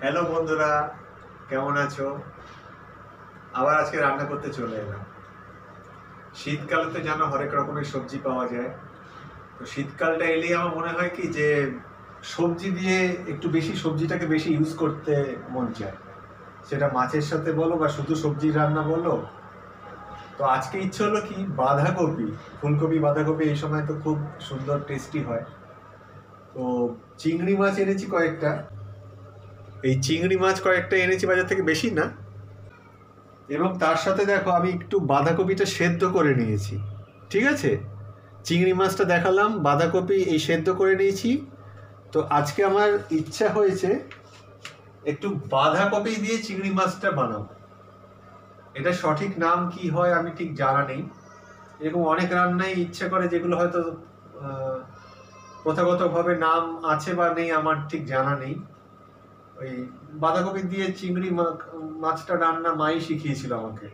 Hello বন্ধুরা, কেমন আছো? আবার আজকে রান্না করতে চলে এলাম। শীতকালে তো জানো হরেক রকমের সবজি পাওয়া যায়। তো শীতকালটা এলেই আমার মনে হয় কি যে সবজি দিয়ে একটু বেশি সবজিটাকে বেশি ইউজ করতে মন চায়। সেটা মাছের সাথে বলো বা শুধু সবজি রান্না বলো। তো আজকে ইচ্ছে হলো কি বাঁধাকপি, ফুলকপি বাঁধাকপি এই সময় তো খুব সুন্দর টেস্টি হয়। তো চিংড়ি মাছ এনেছি কয়েকটা। এই চিংড়ি মাছ কয়েকটা এনেছি বাজার থেকে, বেশি না। এবং তার সাথে দেখো আমি একটু বাঁধাকপিটা সেদ্ধ করে নিয়েছি। ঠিক আছে, চিংড়ি মাছটা দেখালাম, বাঁধাকপি এই সেদ্ধ করে নিয়েছি। তো আজকে আমার ইচ্ছা হয়েছে একটু বাঁধাকপি দিয়ে চিংড়ি মাছটা বানাবো। এটা সঠিক নাম কি হয় আমি ঠিক জানা নেই। এরকম অনেক রান্নাই ইচ্ছা করে যেগুলো হয়তো আহ, প্রথাগতভাবে নাম আছে বা নেই আমার ঠিক জানা নেই। ওই বাঁধাকপি দিয়ে চিংড়ি মাছটা রান্না মাই শিখিয়েছিল আমাকে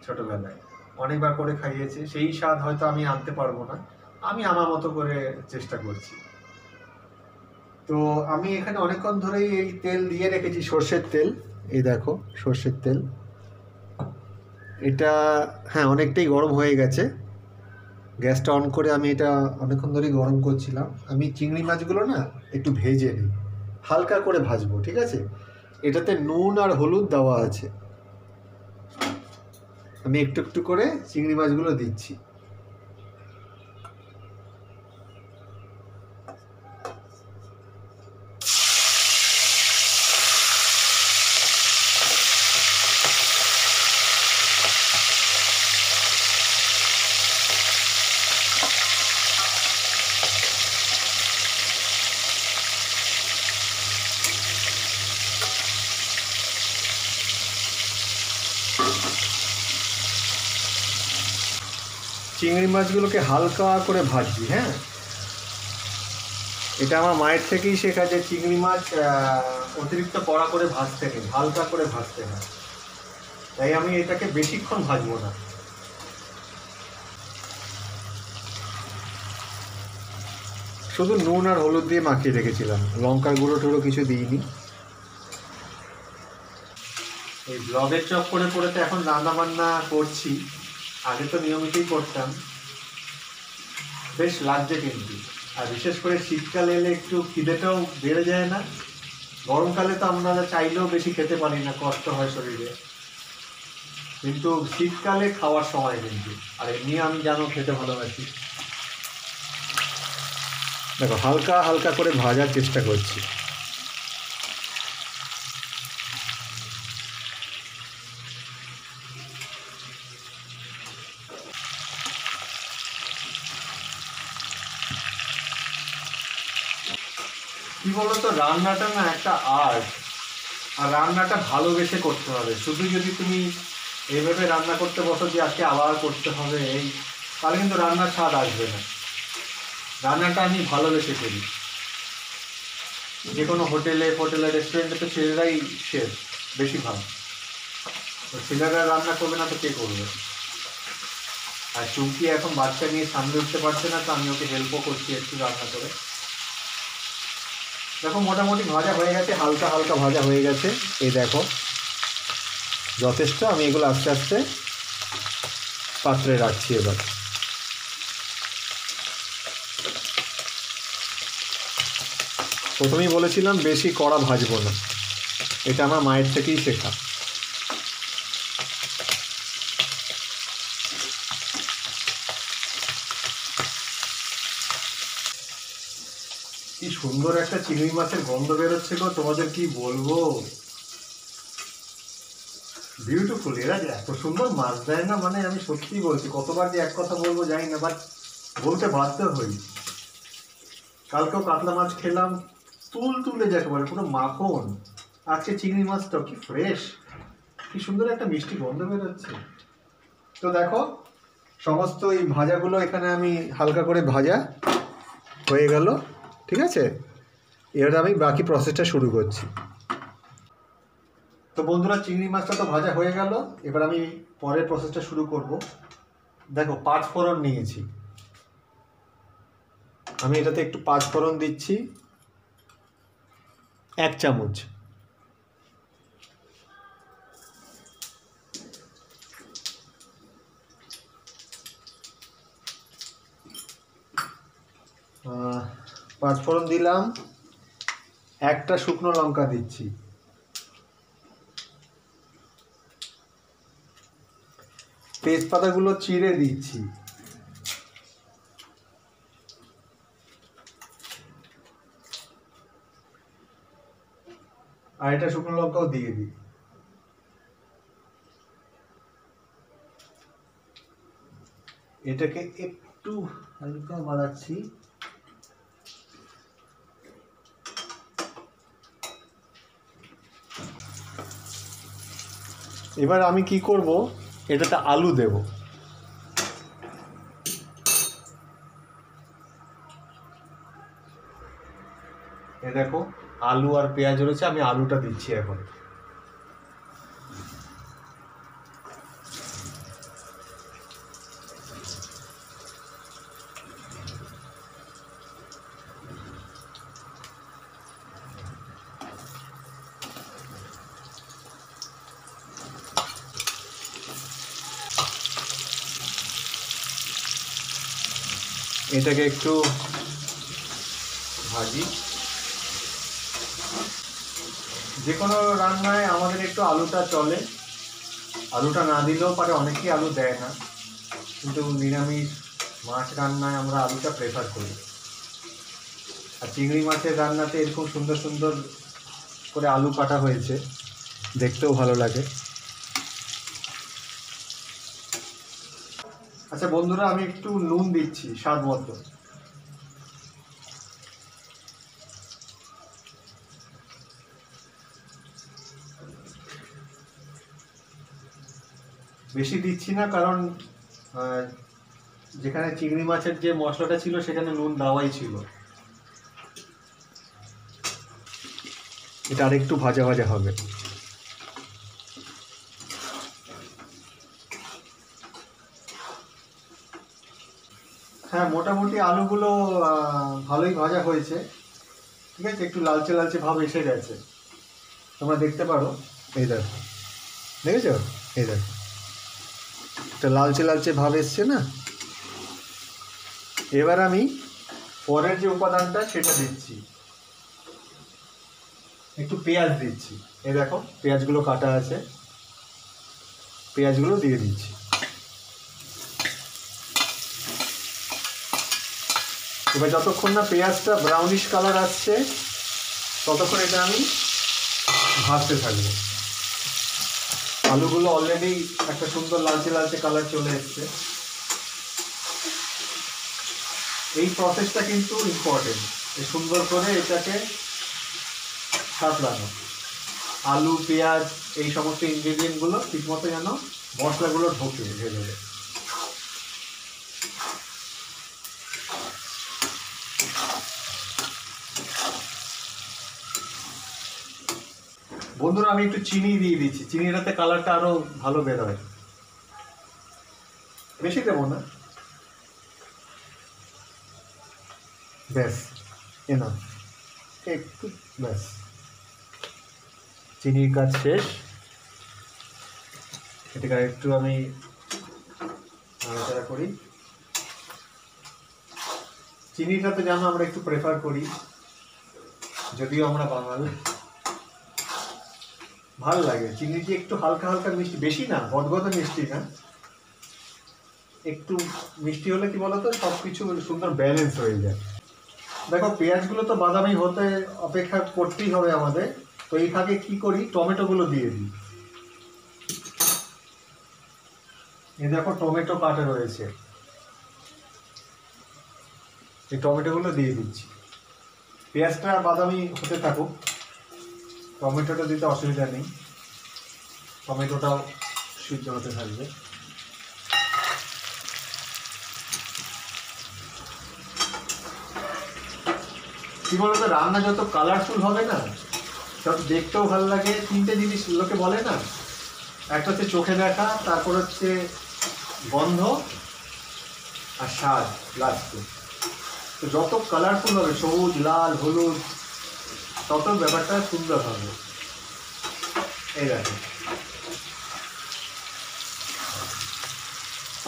ছোটবেলায়। অনেকবার করে খাইয়েছে, সেই স্বাদ হয়তো আমি আনতে পারবো না। আমি আমার মতো করে চেষ্টা করছি। তো আমি এখানে অনেকক্ষণ ধরেই এই তেল দিয়ে রেখেছি, সর্ষের তেল। এই দেখো সর্ষের তেল, এটা হ্যাঁ অনেকটাই গরম হয়ে গেছে। গ্যাসটা অন করে আমি এটা অনেকক্ষণ ধরেই গরম করছিলাম। আমি চিংড়ি মাছগুলো না একটু ভেজে নিই, হালকা করে ভাজবো। ঠিক আছে, এটাতে নুন আর হলুদ দেওয়া আছে। আমি একটু একটু করে চিংড়ি মাছগুলো দিচ্ছি। চিংড়ি মাছগুলোকে হালকা করে ভাজছি। হ্যাঁ, এটা আমার মায়ের থেকেই শেখা যে চিংড়ি মাছ অতিরিক্ত কড়া করে ভাজতে নেই, হালকা করে ভাজতে হয়। তাই আমি এটাকে বেশিক্ষণ ভাজবো না। শুধু নুন আর হলুদ দিয়ে মাখিয়ে রেখেছিলাম, লঙ্কার গুঁড়ো টুড়ো কিছু দিইনি। এই ব্লগের চক করে করে তো এখন রান্না বান্না করছি, আগে তো নিয়মিতই করতাম। বেশ লাগছে কিন্তু। আর বিশেষ করে শীতকালে এলে একটু খিদেটাও বেড়ে যায় না? গরমকালে তো আমরা চাইলেও বেশি খেতে পারি না, কষ্ট হয় শরীরে। কিন্তু শীতকালে খাওয়ার সময় কিন্তু। আর এমনি আমি জানো খেতে ভালোবাসি। দেখো হালকা হালকা করে ভাজার চেষ্টা করছি। কি বলতো, রান্নাটা না একটা আর্ট। আর রান্নাটা ভালোবেসে করতে হবে। শুধু যদি তুমি এইভাবে রান্না করতে বসো যে আজকে আবার করতে হবে এই, তাহলে কিন্তু রান্নার স্বাদ আসবে না। রান্নাটা আমি ভালোবেসে করি। যে কোনো হোটেলে রেস্টুরেন্টে তো ছেলেরাই শেফ বেশিরভাগ। তো ছেলেরা রান্না করবে না তো কে করবে? আর চুমকি এখন বাচ্চা নিয়ে সামনে উঠতে পারছে না, তো আমি ওকে হেল্পও করছি একটু রান্না করে। দেখো মোটামুটি ভাজা হয়ে গেছে, হালকা হালকা ভাজা হয়ে গেছে। এই দেখো যথেষ্ট। আমি এগুলো আস্তে আস্তে পাত্রে রাখছি এবার। প্রথমেই বলেছিলাম বেশি কড়া ভাজবো না, এটা আমার মায়ের থেকেই শেখা। কি সুন্দর একটা চিংড়ি মাছের গন্ধ বেরোচ্ছে গো, তোমাদের কি বলবো। বিউটিফুল। এরা যে এত সুন্দর মাছ দেয় না, মানে আমি সত্যি বলছি, কতবার যে এক কথা বলবো জানি না, বাট বলতে বাধ্য হই। কালকেও কাতলা মাছ খেলাম, তুল তুলে যাকে বলে, পুরো মাখন। আজকে চিংড়ি মাছটাও কি ফ্রেশ, কি সুন্দর একটা মিষ্টি গন্ধ বেরোচ্ছে। তো দেখো সমস্ত এই ভাজাগুলো এখানে আমি হালকা করে ভাজা হয়ে গেল। ঠিক আছে, এবার আমি বাকি প্রসেসটা শুরু করছি। তো বন্ধুরা, চিংড়ি মাছটা তো ভাজা হয়ে গেল, এবার আমি পরের প্রসেসটা শুরু করব। দেখো পাঁচ ফোড়ন নিয়েছি, আমি এটাতে একটু পাঁচ ফোড়ন দিচ্ছি, 1 চামচ। পাঁচফোড়ন দিলাম, একটা শুকনো লঙ্কা দিচ্ছি, তেজপাতাগুলো চিড়ে দিচ্ছি, আর এটা শুকনো লঙ্কাও দিয়ে দিই। এটাকে একটু হালকা বাড়াচ্ছি। এবার আমি কি করব, এটাতে আলু দেব। এ দেখো আলু আর পেঁয়াজ রয়েছে, আমি আলুটা দিচ্ছি এখন। এটাকে একটু ভাজি। যে কোনো রান্নায় আমাদের একটু আলুটা চলে, আলুটা না দিলেও পারে, অনেকেই আলু দেয় না, কিন্তু নিরামিষ মাছ রান্নায় আমরা আলুটা প্রেফার করি। আর চিংড়ি মাছের রান্নাতে এরকম সুন্দর সুন্দর করে আলু কাটা হয়েছে, দেখতেও ভালো লাগে। আচ্ছা বন্ধুরা, আমি একটু নুন দিচ্ছি স্বাদ মতো। বেশি দিচ্ছি না, কারণ যেখানে চিংড়ি মাছের যে মশলাটা ছিল সেখানে নুন দেওয়াই ছিল। এটা আরেকটু ভাজা ভাজা হবে। হ্যাঁ, মোটামুটি আলুগুলো ভালোই ভাজা হয়েছে, ঠিক আছে, একটু লালচে লালচে ভাব এসে গেছে, তোমরা দেখতে পারো। এই দেখো, দেখেছ, এই দেখো একটা লালচে লালচে ভাব এসছে না। এবার আমি পরের যে উপাদানটা সেটা দিচ্ছি, একটু পেঁয়াজ দিচ্ছি। এই দেখো পেঁয়াজগুলো কাটা আছে, পেঁয়াজগুলো দিয়ে দিচ্ছি। এবার যতক্ষণ না পেঁয়াজটা ব্রাউনিশ কালার আসছে ততক্ষণ এটা আমি ভাজতে থাকবো। আলুগুলো অলরেডি একটা সুন্দর লালচে লালচে কালার চলে এসছে। এই প্রসেসটা কিন্তু ইম্পর্টেন্ট, সুন্দর করে এটাকে সাঁতলানো। আলু পেঁয়াজ এই সমস্ত ইনগ্রেডিয়েন্টগুলো ঠিকমতো যেন মশলাগুলো ঢোকে ভেতরে। বন্ধুরা, আমি একটু চিনি দিয়ে দিচ্ছি, চিনিটাতে কালারটা আরো ভালো বের হয়। বেশি দেবো না, ব্যাস এনাফ, একটু ব্যাস। চিনির কাজ শেষ। এটাকে একটু আমি নাড়াচাড়া করি। চিনিটা তো জানো আমরা একটু প্রেফার করি, যদিও আমরা বাঙালি, ভালো লাগে চিনিটি একটু হালকা হালকা মিষ্টি, বেশি না, গদগদে মিষ্টি না, একটু মিষ্টি হলে কি বলতো সবকিছু সুন্দর ব্যালেন্স হয়ে যায়। দেখো পেঁয়াজগুলো তো বাদামি হতে অপেক্ষা করতেই হবে আমাদের, তো এই ফাঁকে কি করি, টমেটোগুলো দিয়ে দিই। এই দেখো টমেটো কাটা রয়েছে, এই টমেটোগুলো দিয়ে দিচ্ছি। পেঁয়াজটা বাদামি হতে থাকুক, টমেটোটা দিতে অসুবিধা নেই, টমেটোটাও সিদ্ধ হতে থাকবে। কি বলতো, রান্না যত কালারফুল হবে না তত দেখতেও ভালো লাগে। তিনটে জিনিস লোকে বলে না, একটা হচ্ছে চোখে দেখা, তারপর হচ্ছে গন্ধ, আর স্বাদ লাস্টে। তো যত কালারফুল হবে, সবুজ লাল হলুদ, তত ব্যাপারটা সুন্দর হবে। এই দেখো,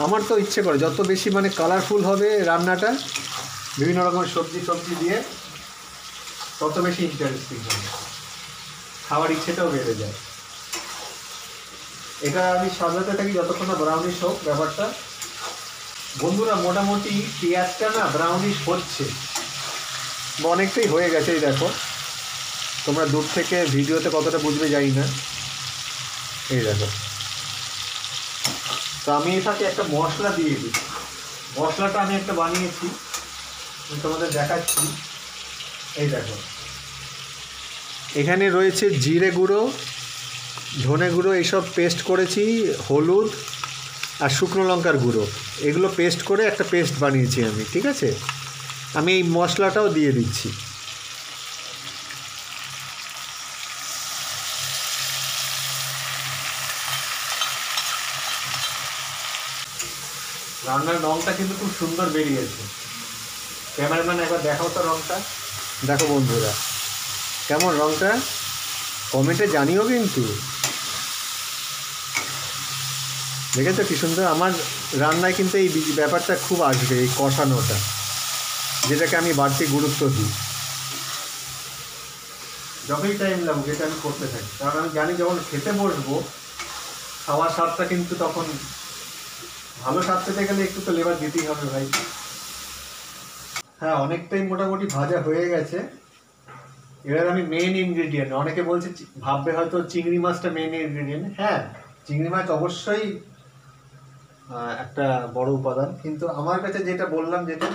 আমার তো ইচ্ছে করে যত বেশি মানে কালারফুল হবে রান্নাটা, বিভিন্ন রকমের সবজি দিয়ে তত বেশি ইন্টারেস্টিং হবে, খাওয়ার ইচ্ছেটাও বেড়ে যায়। এটা আমি সাজাতে থাকি যতক্ষণ না ব্রাউনিশ হোক ব্যাপারটা। বন্ধুরা মোটামুটি পেঁয়াজটা না ব্রাউনিশ হচ্ছে, অনেকটাই হয়ে গেছে। এই দেখো, তোমরা দূর থেকে ভিডিওতে কতটা বুঝবে জানি না। এই দেখো, তো আমি এর সাথে একটা মশলা দিয়ে দিই। মশলাটা আমি একটা বানিয়েছি, আমি তোমাদের দেখাচ্ছি। এই দেখো, এখানে রয়েছে জিরে গুঁড়ো, ধনে গুঁড়ো, এইসব পেস্ট করেছি, হলুদ আর শুকনো লঙ্কার গুঁড়ো, এগুলো পেস্ট করে একটা পেস্ট বানিয়েছি আমি। ঠিক আছে, আমি এই মশলাটাও দিয়ে দিচ্ছি। রান্নার রঙটা কিন্তু খুব সুন্দর বেরিয়েছে। ক্যামেরাম্যান একবার দেখাও তো রঙটা। দেখো বন্ধুরা কেমন রঙটা, কমেন্টে জানিও কিন্তু। দেখেছো কি সুন্দর? আমার রান্নায় কিন্তু এই ব্যাপারটা খুব আসবে, এই কষানোটা, যেটাকে আমি বাড়তি গুরুত্ব দিই। যতই টাইম লাগুক এটা আমি করতে থাকি, কারণ আমি জানি যখন খেতে বসবো খাওয়ার স্বাদটা কিন্তু তখন ভালো স্বাদ পেতে গেলে একটু তো লেবার দিতেই হবে ভাই। হ্যাঁ, অনেকটাই মোটামুটি ভাজা হয়ে গেছে। এবার আমি মেন ইনগ্রেডিয়েন্ট, অনেকে বলছে ভাববে হয়তো চিংড়ি মাছটা মেন ইনগ্রেডিয়েন্ট। হ্যাঁ, চিংড়ি মাছ অবশ্যই একটা বড় উপাদান, কিন্তু আমার কাছে যেটা বললাম, যেটা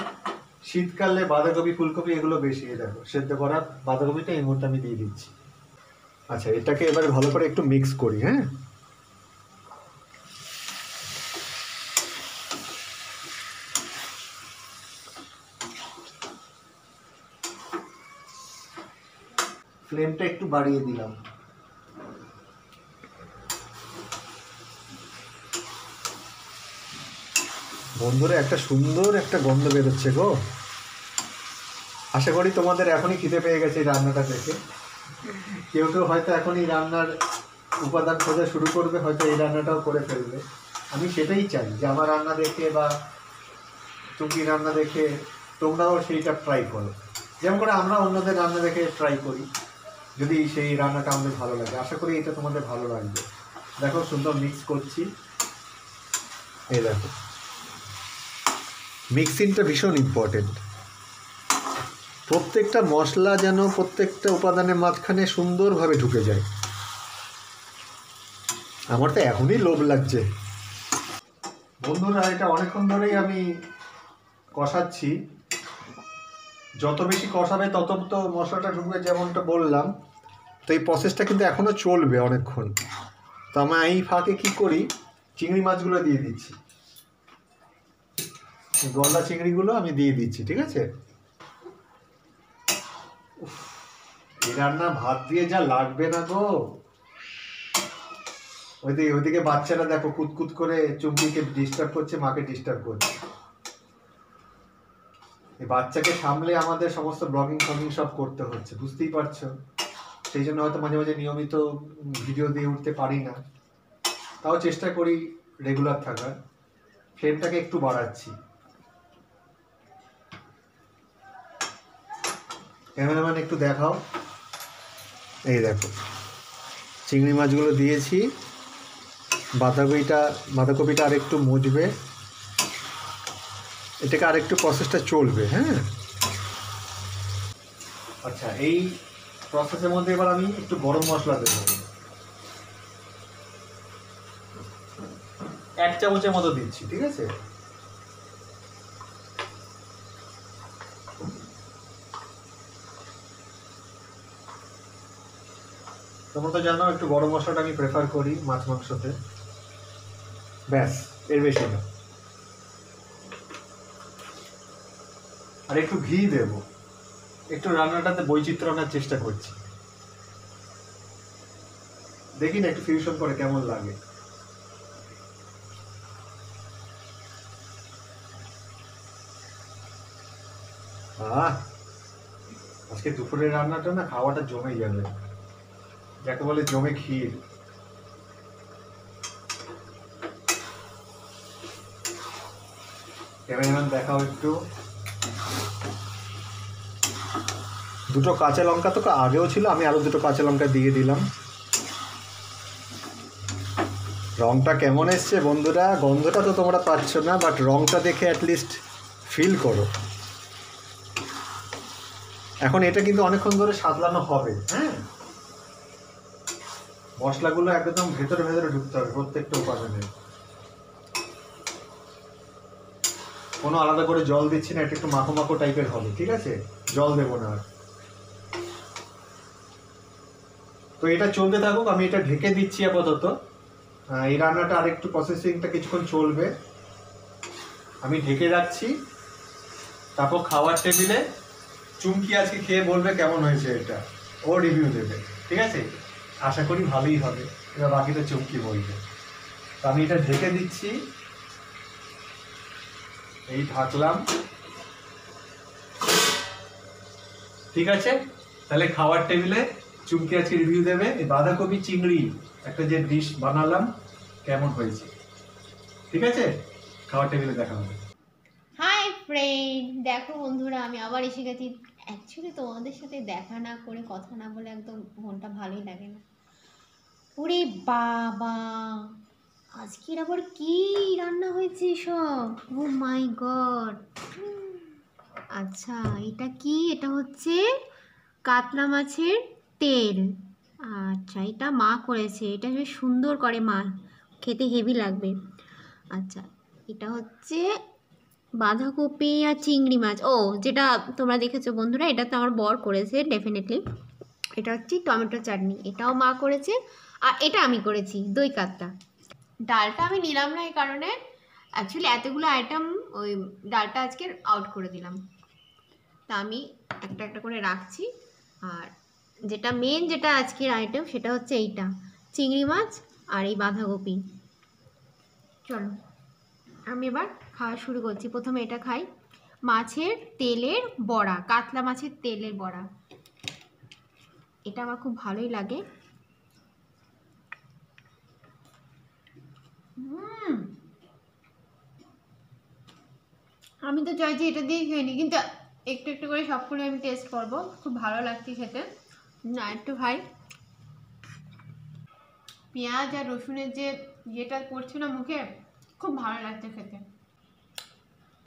শীতকালে বাঁধাকপি ফুলকপি এগুলো বেশি। দেখো সেদ্ধ করা বাঁধাকপিটা এই মুহূর্তে আমি দিয়ে দিচ্ছি। আচ্ছা, এটাকে এবারে ভালো করে একটু মিক্স করি। হ্যাঁ, ফ্লেমটা একটু বাড়িয়ে দিলাম। বন্ধুরা একটা সুন্দর একটা গন্ধ বেরোচ্ছে গো। আশা করি তোমাদের এখনই খিদে পেয়ে গেছে এই রান্নাটা দেখে। কেউ কেউ হয়তো এখনই রান্নার উপাদান খোঁজা শুরু করবে, হয়তো এই রান্নাটাও করে ফেলবে। আমি সেটাই চাই যে আমার রান্না দেখে বা চুমকি রান্না দেখে তোমরাও সেইটা ট্রাই করো, যেমন করে আমরা অন্যদের রান্না দেখে ট্রাই করি। যদি সেই রান্নাটা আমাদের ভালো লাগে, আশা করি এটা তোমাদের ভালো লাগবে। দেখো সুন্দর মিক্স করছি। এই দেখো, মিক্সিংটা ভীষণ ইম্পর্টেন্ট। প্রত্যেকটা মশলা যেন প্রত্যেকটা উপাদানের মাঝখানে সুন্দরভাবে ঢুকে যায়। আমার তো এখনই লোভ লাগছে। বন্ধুরা এটা অনেকক্ষণ ধরেই আমি কষাচ্ছি, যত বেশি কষাবে তত তো মশলাটা ঢুকবে, যেমনটা বললাম। তো এই প্রসেসটা কিন্তু এখনও চলবে অনেকক্ষণ। তো আমি এই ফাঁকে কী করি, চিংড়ি মাছগুলো দিয়ে দিচ্ছি, গলদা চিংড়িগুলো আমি দিয়ে দিচ্ছি। ঠিক আছে, এই রান্না ভাত দিয়ে যা লাগবে না গো। ওইদিকে বাচ্চারা দেখো কুতকুত করে চুমকিকে ডিস্টার্ব করছে, মাকে ডিস্টার্ব করছে। এই বাচ্চাকে সামলে আমাদের সমস্ত ব্লগিং ফগিং সব করতে হচ্ছে, বুঝতেই পারছো। সেই জন্য হয়তো মাঝে মাঝে নিয়মিত ভিডিও দিয়ে উঠতে পারি না, তাও চেষ্টা করি রেগুলার থাকার। ফ্লেমটাকে একটু বাড়াচ্ছি। ক্যামেরাম্যান একটু দেখাও। এই দেখো চিংড়ি মাছগুলো দিয়েছি, বাঁধাকপিটা আর একটু মজবে, এটাকে আর একটু প্রসেসটা চলবে। হ্যাঁ, আচ্ছা, এই প্রসেসের মধ্যে এবার আমি একটু গরম মশলা দেবো, 1 চামচের মতো দিচ্ছি। ঠিক আছে, তোমরা তো জানো একটু গরম মশলাটা আমি প্রেফার করি মাছ মাংসতে। ব্যাস, এর বেশি না। আর একটু ঘি দেব, একটু রান্নাটাতে বৈচিত্র্য আনার চেষ্টা করছি। দেখি না একটু ফিউশন করে কেমন লাগে। আজকে দুপুরের রান্নাটা না খাওয়াটা জমে যাবে, যাকে বলে জমে ক্ষীর। ক্যামেরাম্যান দেখাও একটু। দুটো কাঁচা লঙ্কা তো আগেও ছিল, আমি আরও দুটো কাঁচা লঙ্কা দিয়ে দিলাম। রঙটা কেমন এসছে বন্ধুরা? গন্ধটা তো তোমরা পাচ্ছ না, বাট রঙটা দেখে অ্যাটলিস্ট ফিল করো। এখন এটা কিন্তু অনেকক্ষণ ধরে সাদলানো হবে। হ্যাঁ, মশলাগুলো একদম ভেতরে ভেতরে ঢুকতে হবে প্রত্যেকটা উপাদানে। কোনো আলাদা করে জল দিচ্ছি না, এটা একটু মাখো মাখো টাইপের হবে, ঠিক আছে? জল দেবো না আর। তো এটা চলতে থাকুক, আমি এটা ঢেকে দিচ্ছি আপাতত। এই রান্নাটা আরেকটু প্রসেসিংটা কিছুক্ষণ চলবে, আমি ঢেকে রাখছি। তারপর খাওয়ার টেবিলে চুমকি আজকে খেয়ে বলবে কেমন হয়েছে, এটা ও রিভিউ দেবে, ঠিক আছে? আশা করি ভালোই হবে, এবার বাকিটা চুমকি বলবে। তো আমি এটা ঢেকে দিচ্ছি, এই ঢাকলাম, ঠিক আছে? তাহলে খাওয়ার টেবিলে চুমকি আজকে রিভিউ দেবে এই বাঁধাকপি চিংড়ি একটা যে ডিশ বানালাম কেমন হয়েছে, ঠিক আছে? খাওয়ার টেবিলে দেখা হবে। হাই ফ্রেন্ড, দেখো বন্ধুরা, আমি আবার এসে গেছি। অ্যাকচুয়ালি তোমাদের সাথে দেখা না করে, কথা না বলে একদম মনটা ভালোই লাগে না। ওরে বাবা, আজকের আবার কি রান্না হয়েছে সব! ও মাই গড! আচ্ছা, এটা কি? এটা হচ্ছে কাতলা মাছের তেল। আচ্ছা, এটা মা করেছে, এটা বেশ সুন্দর করে মা, খেতে হেভি লাগবে। আচ্ছা, এটা হচ্ছে বাঁধাকপি আর চিংড়ি মাছ। ও, যেটা তোমরা দেখেছো বন্ধুরা, এটা তো আমার বর করেছে ডেফিনেটলি। এটা হচ্ছে টমেটো চাটনি, এটাও মা করেছে। আর এটা আমি করেছি, দই কাতলা। ডালটা আমি নিলাম না এই কারণে, অ্যাকচুয়ালি এতগুলো আইটেম ওই ডালটা আজকে আউট করে দিলাম, তা আমি একটা একটা করে রাখছি। আর যেটা মেন, যেটা আজকের আইটেম, সেটা হচ্ছে এইটা চিংড়ি মাছ আর এই বাঁধাকপি। চলো আমি এবার খাওয়া শুরু করছি। প্রথমে এটা খাই, মাছের তেলের বড়া, কাতলা মাছের তেলের বড়া। এটা আমার খুব ভালোই লাগে। আমি তো চাইছি এটা দিয়ে খেয়ে নিই, কিন্তু একটু একটু করে সবগুলো আমি টেস্ট করবো, খুব ভালো লাগছে খেতে। না, একটু খাই। পেঁয়াজ আর রসুনের যে ইয়েটা পড়ছে না মুখে, খুব ভালো লাগছে খেতে।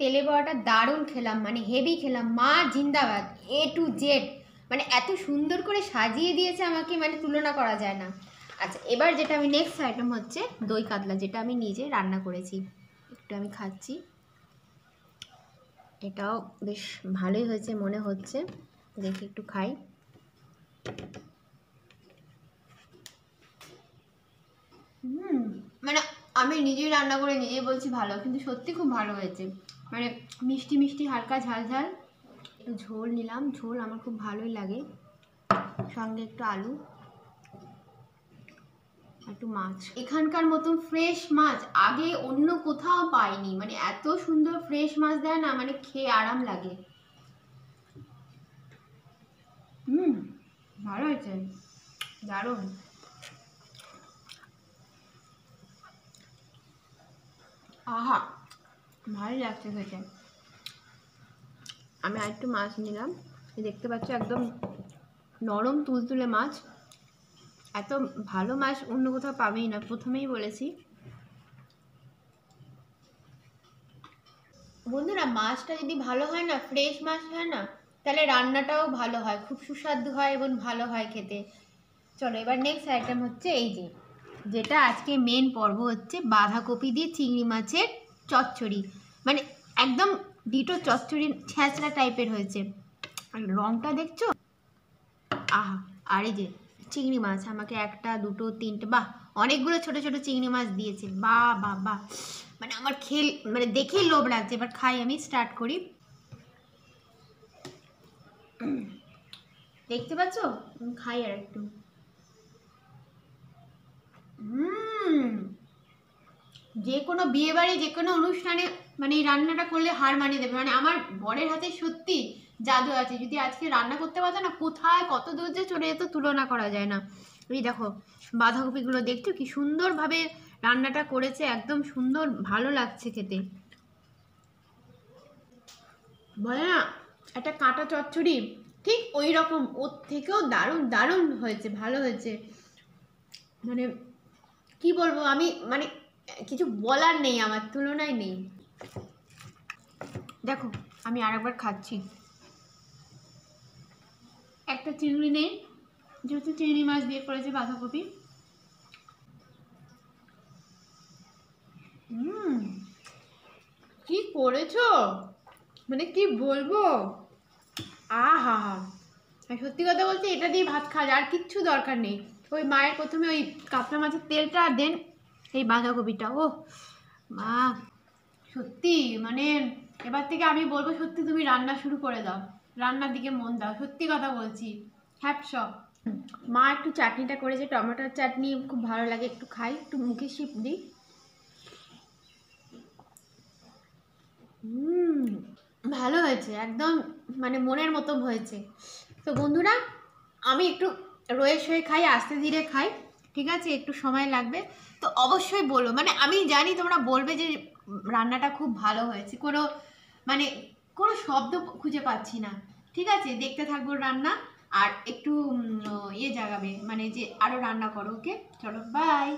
তেলে বড়াটা দারুণ খেলাম, মানে হেভি খেলাম। মা জিন্দাবাদ, এ টু জেড, মানে এত সুন্দর করে সাজিয়ে দিয়েছে আমাকে, মানে তুলনা করা যায় না। আচ্ছা, এবার যেটা আমি নেক্সট আইটেম হচ্ছে দই কাতলা, যেটা আমি নিজে রান্না করেছি। একটু আমি খাচ্ছি, এটাও বেশ ভালোই হয়েছে মনে হচ্ছে, দেখি একটু খাই। মানে আমি নিজেই রান্না করে নিজেই বলছি ভালো, কিন্তু সত্যি খুব ভালো হয়েছে। মানে মিষ্টি মিষ্টি, হালকা ঝাল ঝাল, একটু ঝোল নিলাম, ঝোল আমার খুব ভালোই লাগে, সঙ্গে একটু আলু, একটু মাছ। এখানকার মতন ফ্রেশ মাছ আগে অন্য কোথাও পাইনি, মানে এত সুন্দর ফ্রেশ মাছ দেয় না, মানে খেয়ে আরাম লাগে। ভালো হয়েছে, দারুণ। আহা, ভালোই লাগছে খেতে। আমি আরেকটু মাছ নিলাম, দেখতে পাচ্ছ একদম নরম তুলতুলে মাছ। এত ভালো মাছ অন্য কোথাও পাবেই না, প্রথমেই বলেছি। বন্ধুরা, মাছটা যদি ভালো হয় না, ফ্রেশ মাছ হয় না, তাহলে রান্নাটাও ভালো হয়, খুব সুস্বাদু হয় এবং ভালো হয় খেতে। চলো এবার নেক্সট আইটেম হচ্ছে এই যে, যেটা আজকে মেন পর্ব হচ্ছে বাঁধাকপি দিয়ে চিংড়ি মাছের চচ্চড়ি। মানে একদম ডিটো চচ্চড়ি ছ্যাঁচড়া টাইপের হয়েছে, আর রংটা দেখছো, আহা। আর এই যে চিংড়ি মাছ, আমাকে একটা দুটো তিনটে, বাহ, অনেকগুলো ছোট ছোট চিংড়ি মাছ দিয়েছে, বাহ বাহ বাহ। মানে আমার মানে দেখেই লোভ লাগছে। এবার খাই, আমি স্টার্ট করি। দেখতে পাচ্ছ, খাই আর একটু। যে কোনো বিয়ে বাড়ি, যে কোনো অনুষ্ঠানে মানে এই রান্নাটা করলে হার মানিয়ে দেবে। মানে আমার বরের হাতে সত্যি জাদু আছে, যদি আজকে রান্না করতে পারতো না, কোথায় কত দূর যে চলে যেত, তুলনা করা যায় না। এই দেখো বাঁধাকপিগুলো, দেখছো কি সুন্দরভাবে রান্নাটা করেছে, একদম সুন্দর, ভালো লাগছে খেতে। বলে না একটা কাঁটা চচ্চড়ি, ঠিক ওই রকম, ওর থেকেও দারুণ দারুণ হয়েছে, ভালো হয়েছে। মানে কি বলবো আমি, মানে কিছু বলার নেই, আমার তুলনায় নেই। দেখো আমি আরেকবার খাচ্ছি। একটা চিংড়ি নেই, যেহেতু চিংড়ি মাছ দিয়ে করেছে বাঁধাকপি। কি করেছো, মানে কি বলবো, আহা। সত্যি কথা বলতে এটা দিয়ে ভাত খাওয়া আর কিচ্ছু দরকার নেই। ওই মায়ের প্রথমে ওই কাতলা মাছের তেলটা আর দেন এই বাঁধাকপিটা, ও মা সত্যি মানে এবার থেকে আমি বলবো সত্যি তুমি রান্না শুরু করে দাও, রান্নার দিকে মন দাও, সত্যি কথা বলছি। হ্যাপস অফ। মা একটু চাটনিটা করেছে, টমেটোর চাটনি, খুব ভালো লাগে, একটু খাই, একটু মুখে শিপ দিই। ভালো হয়েছে একদম, মানে মনের মতো হয়েছে। তো বন্ধুরা আমি একটু রয়ে শয়ে খাই, আস্তে ধীরে খাই, ঠিক আছে, একটু সময় লাগবে। তো অবশ্যই বলো, মানে আমি জানি তোমরা বলবে যে রান্নাটা খুব ভালো হয়েছে, মানে কোনো শব্দ খুঁজে পাচ্ছি না। ঠিক আছে, দেখতে থাকবো রান্না, আর একটু ইয়ে জাগাবে, মানে যে আরও রান্না করো। ওকে চলো, বাই।